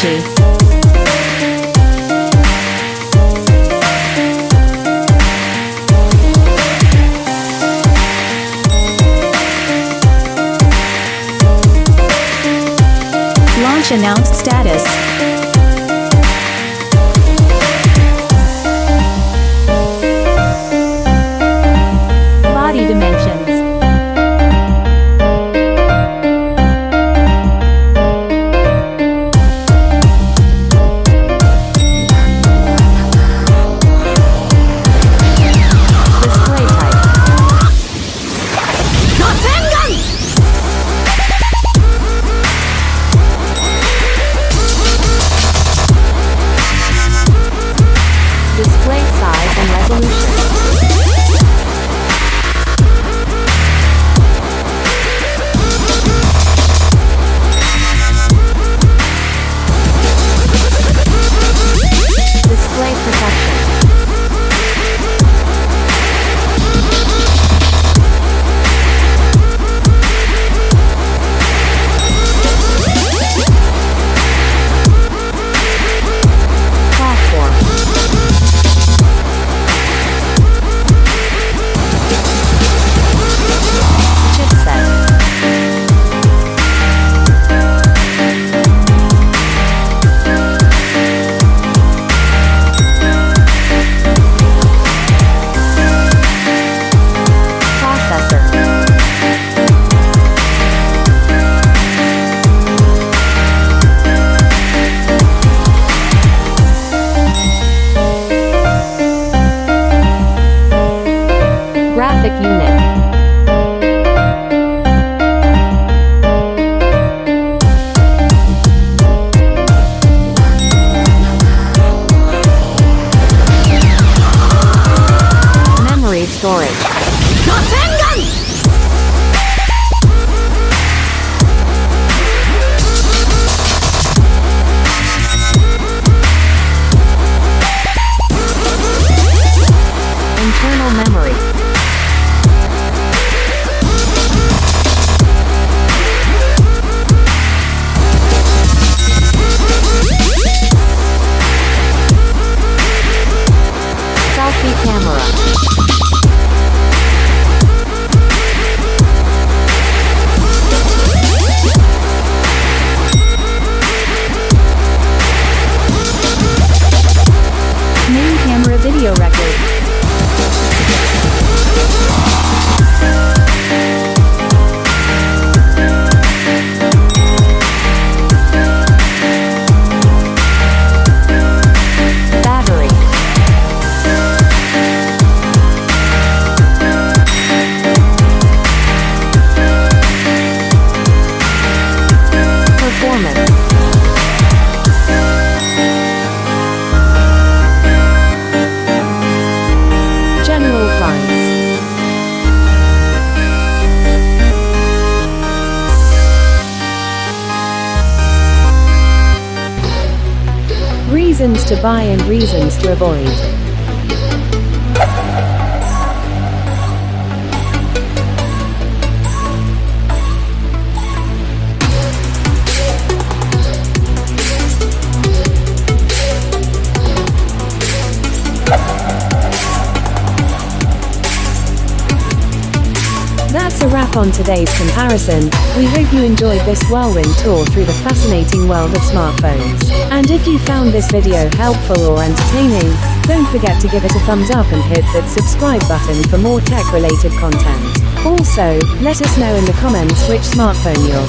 quality. Launch announced status. Body dimensions. Display type. Display size and resolution. Display protection. Platform. Chipset. Processor. Graphic unit. Memory storage. Internal memory. Selfie camera. Main camera video record. Battery. Performance. General price. Reasons to buy and reasons to avoid. That's a wrap on today's comparison. We hope you enjoyed this whirlwind tour through the fascinating world of smartphones. And if you found this video helpful or entertaining, don't forget to give it a thumbs up and hit that subscribe button for more tech-related content. Also, let us know in the comments which smartphone you're